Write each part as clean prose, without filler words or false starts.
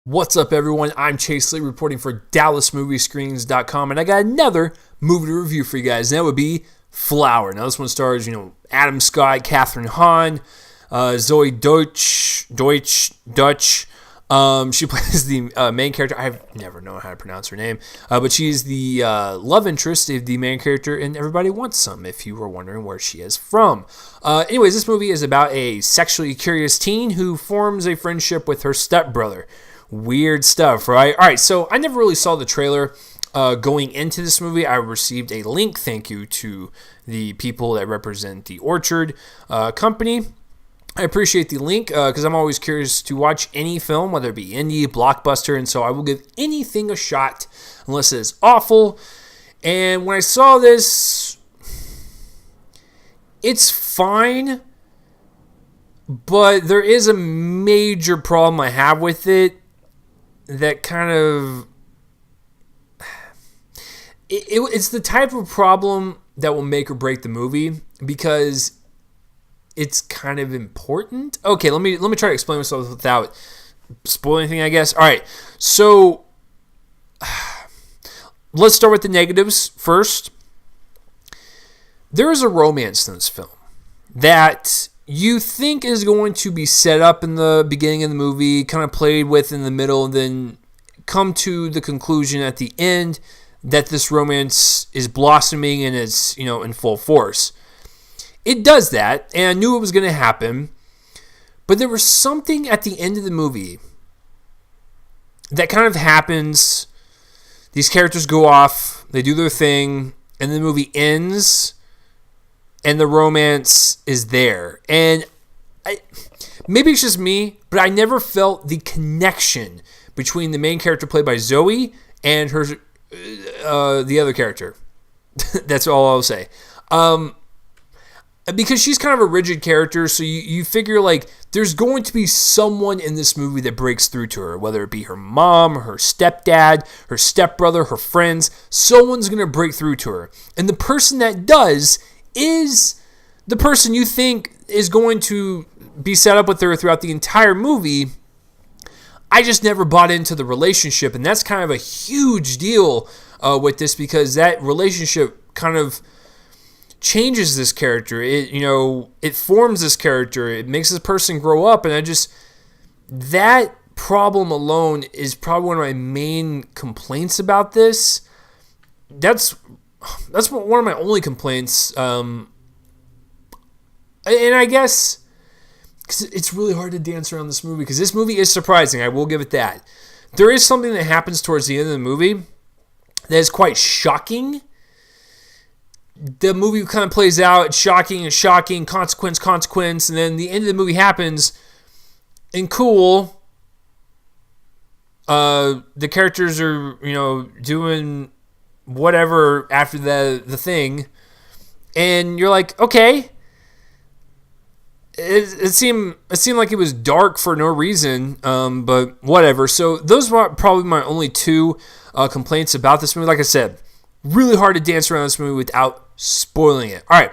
What's up, everyone? I'm Chase Lee reporting for DallasMovieScreenings.com, and I got another movie to review for you guys, and that would be Flower. Now, this one stars, Adam Scott, Catherine Hahn, Zoe Dutch. She plays the main character. I've never known how to pronounce her name, but she's the love interest of the main character in Everybody Wants Some, if you were wondering where she is from. Anyways, this movie is about a sexually curious teen who forms a friendship with her stepbrother. Weird stuff, right? All right, so I never really saw the trailer going into this movie. I received a link, thank you to the people that represent the Orchard company. I appreciate the link because I'm always curious to watch any film, whether it be indie, blockbuster, and so I will give anything a shot unless it is awful. And when I saw this, it's fine, but there is a major problem I have with it that kind of... It's the type of problem that will make or break the movie because it's kind of important. Okay, let me try to explain myself without spoiling anything, I guess. All right, so let's start with the negatives first. There is a romance in this film that you think is going to be set up in the beginning of the movie, kind of played with in the middle, and then come to the conclusion at the end that this romance is blossoming and it's, in full force. It does that, and I knew it was going to happen, but there was something at the end of the movie that kind of happens. These characters go off, they do their thing, and the movie ends, and the romance is there. And maybe it's just me, but I never felt the connection between the main character played by Zoe and her the other character. That's all I'll say. Because she's kind of a rigid character, so you figure there's going to be someone in this movie that breaks through to her, whether it be her mom, her stepdad, her stepbrother, her friends. Someone's going to break through to her. And the person that does is the person you think is going to be set up with her throughout the entire movie. I just never bought into the relationship, and that's kind of a huge deal with this because that relationship kind of changes this character. It forms this character. It makes this person grow up, and that problem alone is probably one of my main complaints about this. That's one of my only complaints. And I guess because it's really hard to dance around this movie because this movie is surprising. I will give it that. There is something that happens towards the end of the movie that is quite shocking. The movie kind of plays out, it's shocking, consequence, and then the end of the movie happens, and cool. The characters are, doing whatever after the thing, and you're like, okay. It seemed like it was dark for no reason, but whatever. So those were probably my only two complaints about this movie. Like I said, really hard to dance around this movie without spoiling it. All right.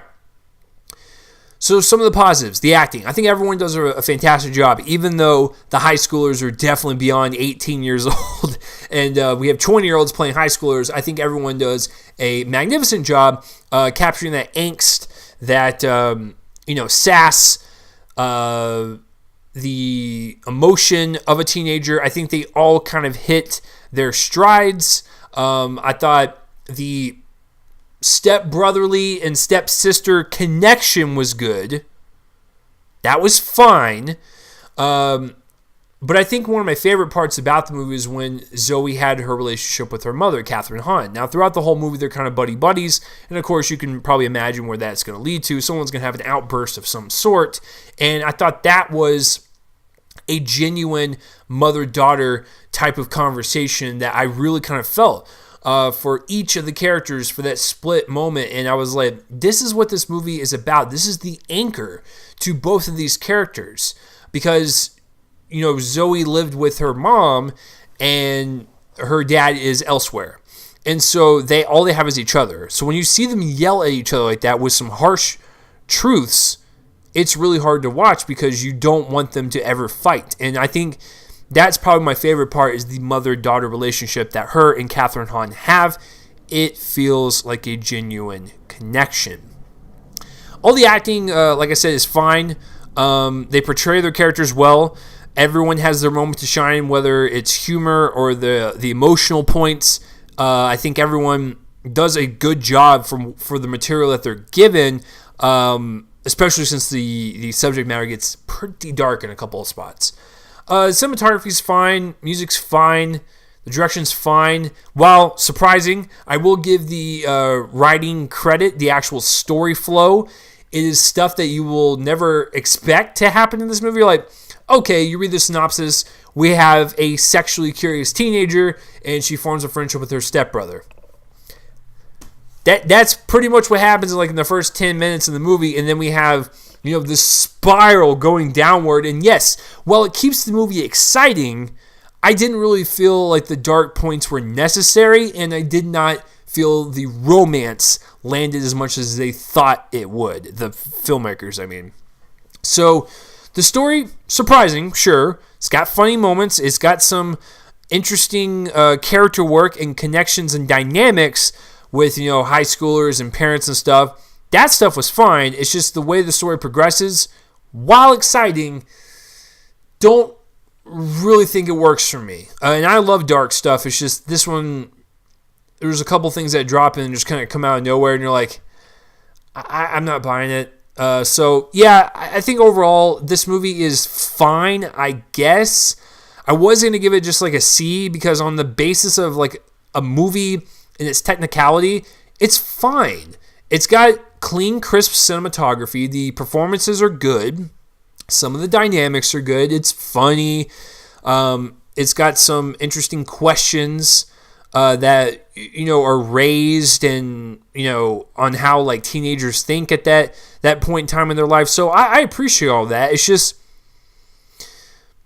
So some of the positives, the acting. I think everyone does a fantastic job, even though the high schoolers are definitely beyond 18 years old, and we have 20-year-olds playing high schoolers. I think everyone does a magnificent job capturing that angst, that sass, the emotion of a teenager. I think they all kind of hit their strides. I thought the stepbrotherly and stepsister connection was good. That was fine. But I think one of my favorite parts about the movie is when Zoe had her relationship with her mother, Catherine Hahn. Now, throughout the whole movie, they're kind of buddies, and of course, you can probably imagine where that's going to lead to. Someone's going to have an outburst of some sort, and I thought that was a genuine mother-daughter type of conversation that I really kind of felt for each of the characters for that split moment, and I was like, this is what this movie is about. This is the anchor to both of these characters, because Zoe lived with her mom and her dad is elsewhere. And so all they have is each other. So when you see them yell at each other like that with some harsh truths, it's really hard to watch because you don't want them to ever fight. And I think That's probably my favorite part, is the mother-daughter relationship that her and Catherine Hahn have. It feels like a genuine connection. All the acting, like I said, is fine. They portray their characters well. Everyone has their moment to shine, whether it's humor or the emotional points. I think everyone does a good job for the material that they're given, especially since the subject matter gets pretty dark in a couple of spots. Cinematography's fine, music's fine, the direction's fine. While surprising, I will give the writing credit, the actual story flow. It is stuff that you will never expect to happen in this movie. You're like, okay, you read the synopsis, we have a sexually curious teenager, and she forms a friendship with her stepbrother. That's pretty much what happens in the first 10 minutes of the movie, and then we have this spiral going downward. And yes, while it keeps the movie exciting, I didn't really feel like the dark points were necessary, and I did not feel the romance landed as much as they thought it would, the filmmakers, I mean. So the story, surprising, sure. It's got funny moments. It's got some interesting character work and connections and dynamics with high schoolers and parents and stuff. That stuff was fine. It's just the way the story progresses, while exciting, don't really think it works for me. And I love dark stuff. It's just this one, there's a couple things that drop in and just kind of come out of nowhere, and you're like, I'm not buying it. So yeah, I think overall this movie is fine, I guess. I was going to give it just a C, because on the basis of a movie and its technicality, it's fine. It's got clean, crisp cinematography. The performances are good. Some of the dynamics are good. It's funny. It's got some interesting questions that are raised, and on how teenagers think at that point in time in their life. So I appreciate all that. It's just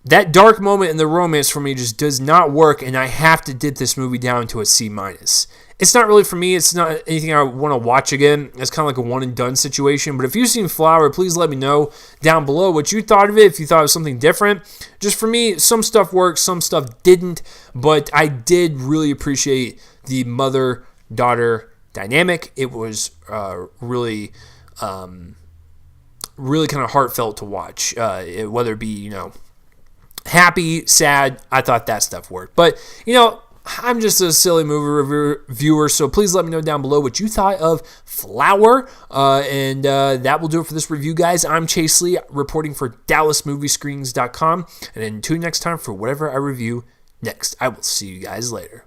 that dark moment in the romance for me just does not work, and I have to dip this movie down to a C-. It's not really for me. It's not anything I want to watch again. It's kind of like a one-and-done situation. But if you've seen Flower, please let me know down below what you thought of it, if you thought it was something different. Just for me, some stuff worked, some stuff didn't. But I did really appreciate the mother-daughter dynamic. It was really kind of heartfelt to watch, whether it be, happy, sad. I thought that stuff worked. But, I'm just a silly movie reviewer, so please let me know down below what you thought of Flower. And that will do it for this review, guys. I'm Chase Lee, reporting for DallasMoviescreenings.com. And until next time, for whatever I review next, I will see you guys later.